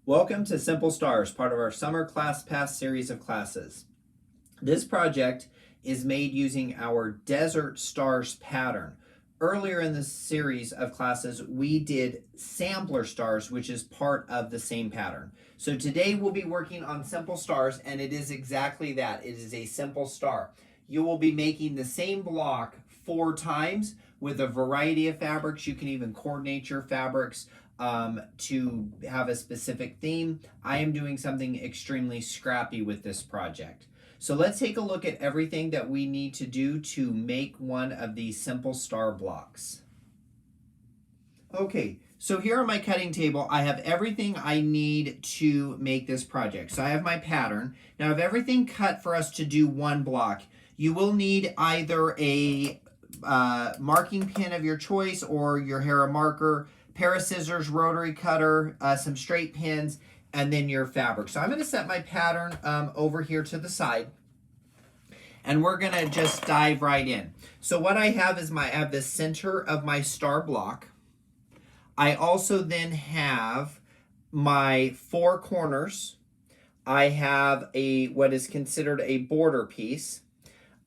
Welcome to Simple Stars, part of our Summer Class Pass series of classes. This project is made using our Desert Stars pattern. Earlier in this series of classes, we did sampler stars, which is part of the same pattern. So today we'll be working on simple stars, and it is exactly that. It is a simple star. You will be making the same block 4 times with a variety of fabrics. You can even coordinate your fabrics to have a specific theme. I am doing something extremely scrappy with this project. So let's take a look at everything that we need to do to make one of these simple star blocks. Okay, so here on my cutting table, I have everything I need to make this project. So I have my pattern. Now I have everything cut for us to do one block. You will need either a marking pin of your choice or your Hera marker, pair of scissors, rotary cutter, some straight pins, and then your fabric. So I'm going to set my pattern over here to the side, and we're going to just dive right in. So what I have is I have the center of my star block. I also then have my 4 corners. I have what is considered a border piece.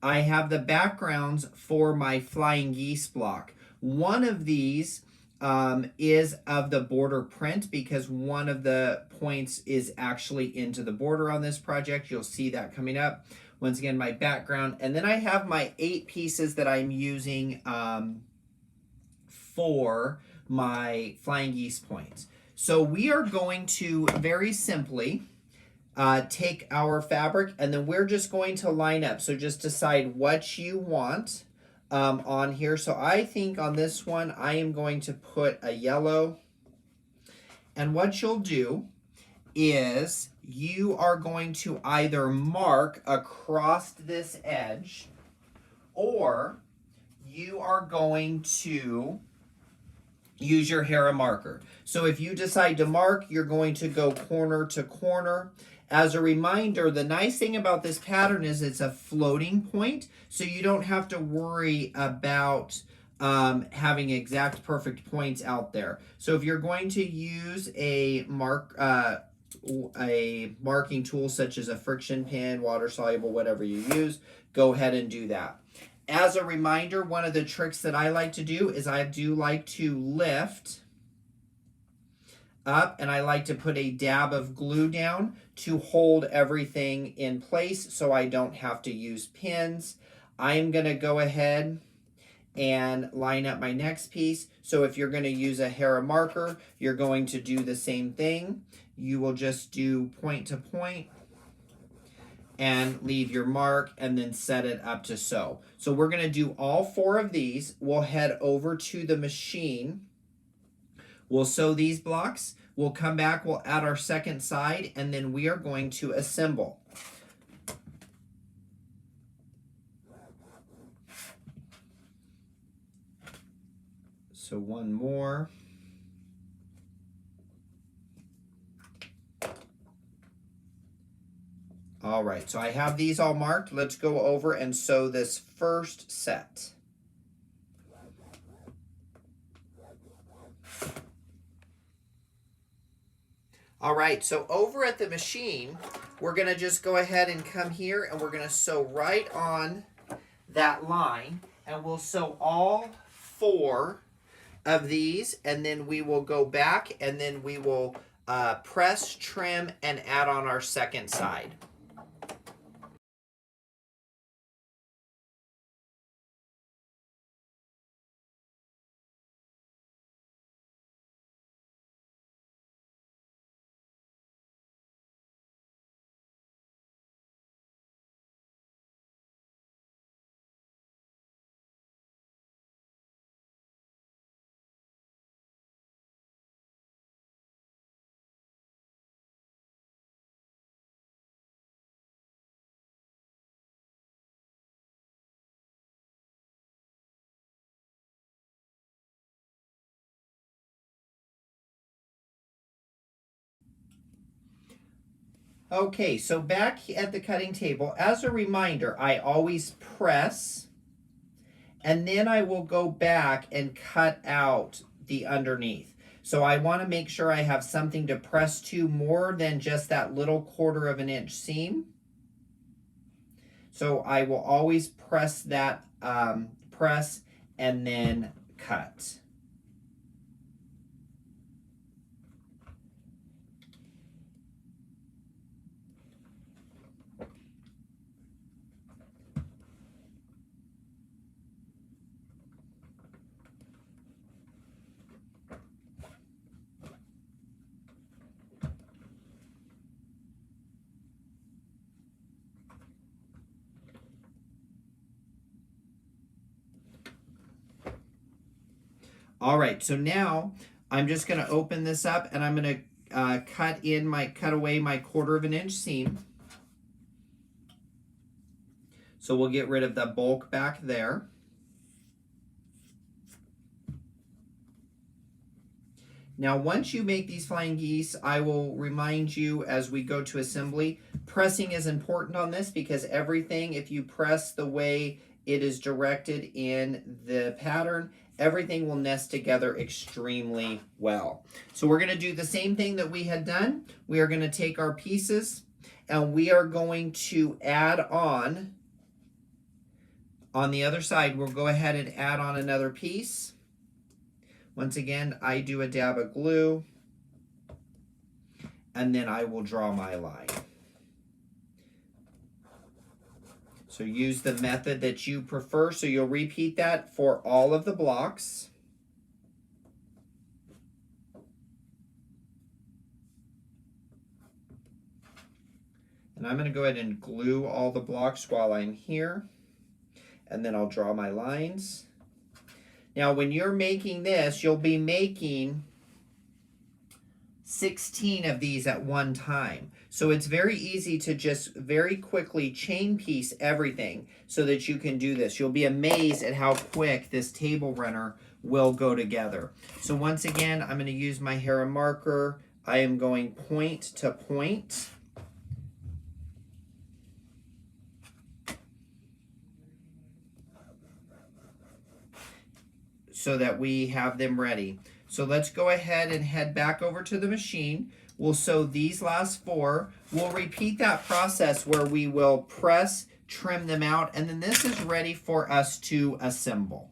I have the backgrounds for my flying geese block. One of these is of the border print because one of the points is actually into the border on this project. You'll see that coming up. Once again, my background. And then I have my 8 pieces that I'm using for my flying geese points. So we are going to very simply take our fabric, and then we're just going to line up. So just decide what you want on here. So I think on this one, I am going to put a yellow. And what you'll do is you are going to either mark across this edge, or you are going to use your Hera marker. So if you decide to mark, you're going to go corner to corner. As a reminder, the nice thing about this pattern is it's a floating point, so you don't have to worry about having exact perfect points out there. So if you're going to use a marking tool such as a friction pin, water soluble, whatever you use, go ahead and do that. As a reminder, one of the tricks that I like to do is I do like to lift up, and I like to put a dab of glue down to hold everything in place so I don't have to use pins. I am going to go ahead and line up my next piece. So if you're going to use a Hera marker, you're going to do the same thing. You will just do point to point and leave your mark and then set it up to sew. So we're going to do all 4 of these. We'll head over to the machine. We'll sew these blocks. We'll come back, we'll add our second side, and then we are going to assemble. So one more. All right, so I have these all marked. Let's go over and sew this first set. All right, so over at the machine, we're going to just go ahead and come here, and we're going to sew right on that line, and we'll sew all 4 of these, and then we will go back, and then we will press, trim, and add on our second side. Okay, so back at the cutting table, as a reminder, I always press, and then I will go back and cut out the underneath. So I want to make sure I have something to press to more than just that little 1/4 of an inch seam. So I will always press that, press and then cut. All right, so now I'm just going to open this up and I'm going to cut away my 1/4 of an inch seam. So we'll get rid of the bulk back there. Now, once you make these flying geese, I will remind you as we go to assembly, pressing is important on this because everything, if you press the way it is directed in the pattern, everything will nest together extremely well. So we're going to do the same thing that we had done. We are going to take our pieces and we are going to add on the other side. We'll go ahead and add on another piece. Once again, I do a dab of glue, and then I will draw my line. So use the method that you prefer. So you'll repeat that for all of the blocks. And I'm going to go ahead and glue all the blocks while I'm here, and then I'll draw my lines. Now, when you're making this, you'll be making 16 of these at one time. So it's very easy to just very quickly chain piece everything so that you can do this. You'll be amazed at how quick this table runner will go together. So once again, I'm going to use my Hera marker. I am going point to point. So that we have them ready. So let's go ahead and head back over to the machine. We'll sew these last 4. We'll repeat that process where we will press, trim them out, and then this is ready for us to assemble.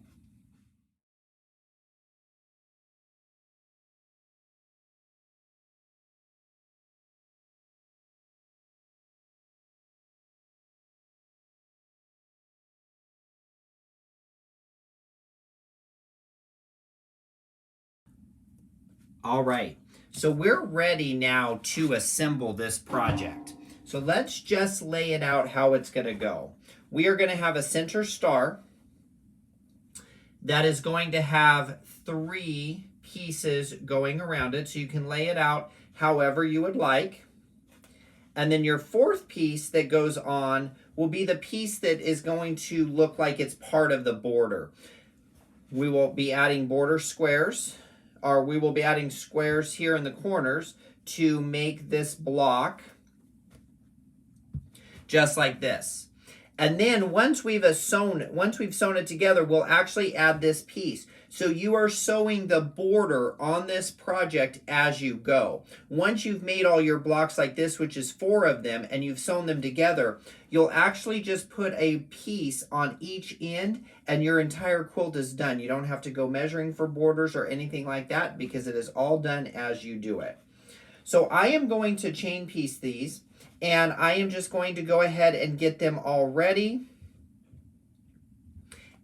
All right, so we're ready now to assemble this project. So let's just lay it out how it's going to go. We are going to have a center star that is going to have 3 pieces going around it, so you can lay it out however you would like. And then your 4th piece that goes on will be the piece that is going to look like it's part of the border. We will be adding border squares, or we will be adding squares here in the corners to make this block just like this. And then once we've sewn it together, we'll actually add this piece. So you are sewing the border on this project as you go. Once you've made all your blocks like this, which is 4 of them, and you've sewn them together, you'll actually just put a piece on each end and your entire quilt is done. You don't have to go measuring for borders or anything like that because it is all done as you do it. So I am going to chain piece these, and I am just going to go ahead and get them all ready.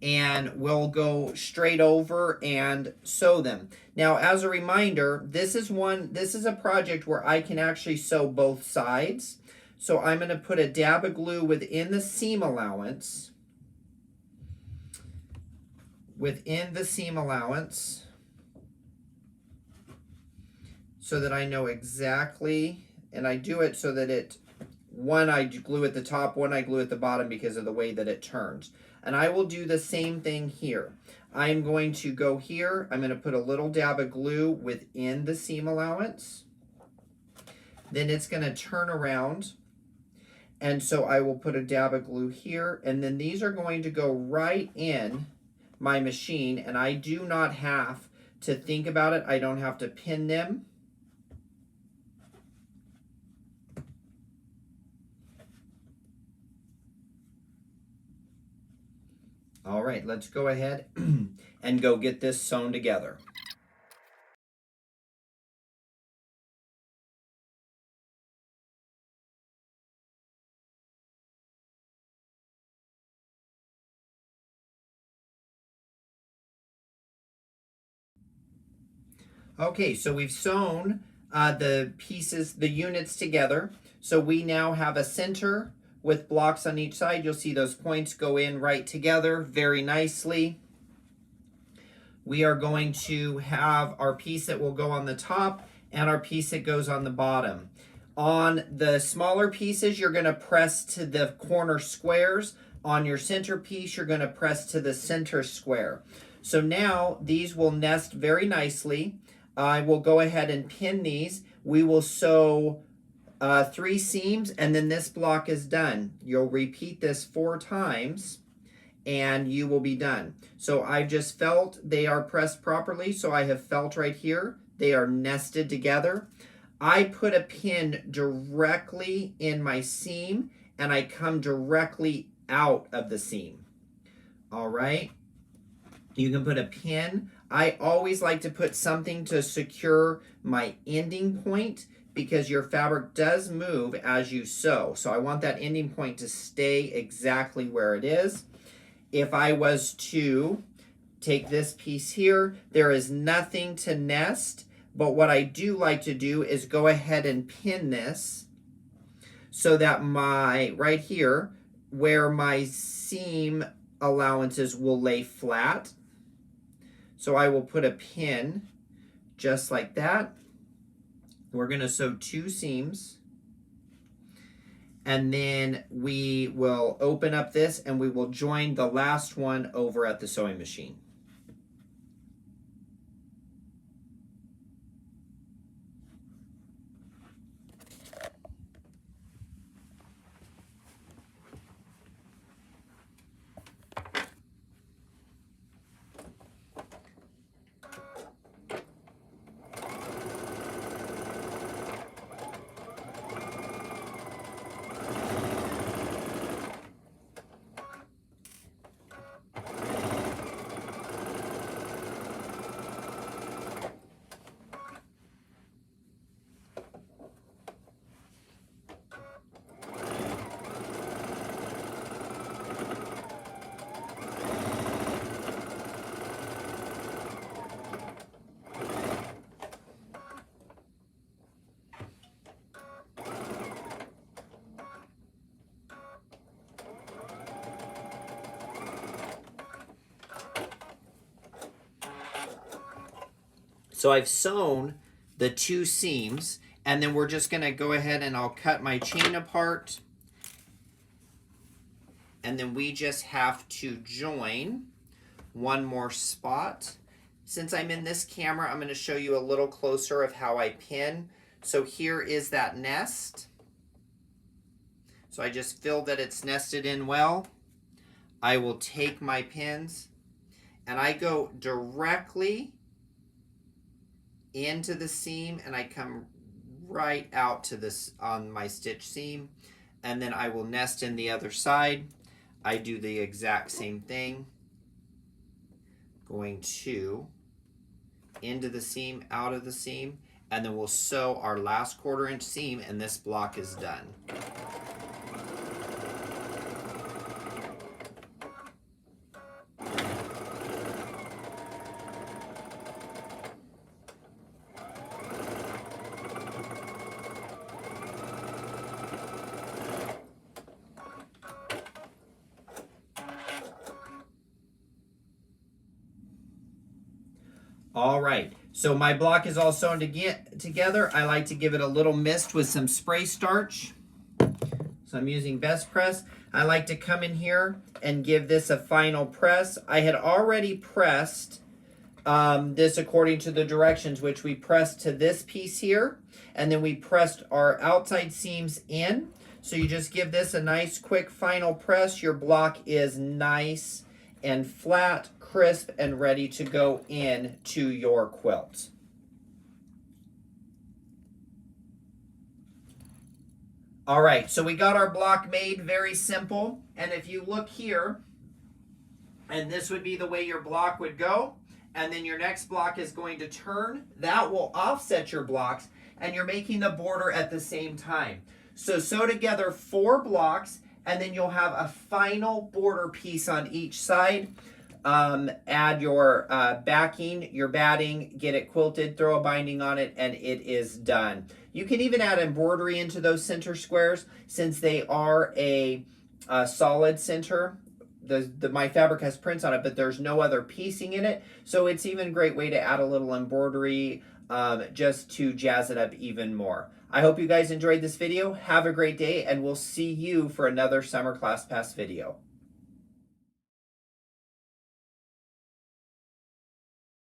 And we'll go straight over and sew them. Now, as a reminder, this is a project where I can actually sew both sides. So I'm going to put a dab of glue within the seam allowance. So that I know exactly, and I do it so that one I glue at the top, one I glue at the bottom because of the way that it turns. And I will do the same thing here. I'm going to go here. I'm going to put a little dab of glue within the seam allowance. Then it's going to turn around. And so I will put a dab of glue here. And then these are going to go right in my machine. And I do not have to think about it. I don't have to pin them. All right, let's go ahead and go get this sewn together. Okay, so we've sewn the pieces, the units together. So we now have a center with blocks on each side. You'll see those points go in right together very nicely. We are going to have our piece that will go on the top and our piece that goes on the bottom. On the smaller pieces, you're going to press to the corner squares. On your center piece, you're going to press to the center square. So now these will nest very nicely. I will go ahead and pin these. We will sew 3 seams, and then this block is done. You'll repeat this 4 times and you will be done. So I've just felt they are pressed properly. So I have felt right here. They are nested together. I put a pin directly in my seam and I come directly out of the seam. All right. You can put a pin. I always like to put something to secure my ending point because your fabric does move as you sew. So I want that ending point to stay exactly where it is. If I was to take this piece here, there is nothing to nest, but what I do like to do is go ahead and pin this so that right here, where my seam allowances will lay flat. So I will put a pin just like that. We're going to sew 2 seams. And then we will open up this and we will join the last one over at the sewing machine. So I've sewn the 2 seams, and then we're just going to go ahead and I'll cut my chain apart. And then we just have to join one more spot. Since I'm in this camera, I'm going to show you a little closer of how I pin. So here is that nest. So I just feel that it's nested in well. I will take my pins and I go directly into the seam and I come right out to this on my stitch seam, and then I will nest in the other side. I do the exact same thing, going to into the seam, out of the seam, and then we'll sew our last 1/4 inch seam and this block is done. All right, so my block is all sewn together. I like to give it a little mist with some spray starch. So I'm using Best Press. I like to come in here and give this a final press. I had already pressed this according to the directions, which we pressed to this piece here, and then we pressed our outside seams in. So you just give this a nice quick final press. Your block is nice and flat, crisp, and ready to go in to your quilt. All right, so we got our block made, very simple. And if you look here, and this would be the way your block would go, and then your next block is going to turn. That will offset your blocks, and you're making the border at the same time. So sew together 4 blocks, and then you'll have a final border piece on each side. Add your backing, your batting, get it quilted, throw a binding on it, and it is done. You can even add embroidery into those center squares since they are a solid center. My fabric has prints on it, but there's no other piecing in it. So it's even a great way to add a little embroidery just to jazz it up even more. I hope you guys enjoyed this video. Have a great day, and we'll see you for another Summer Class Pass video.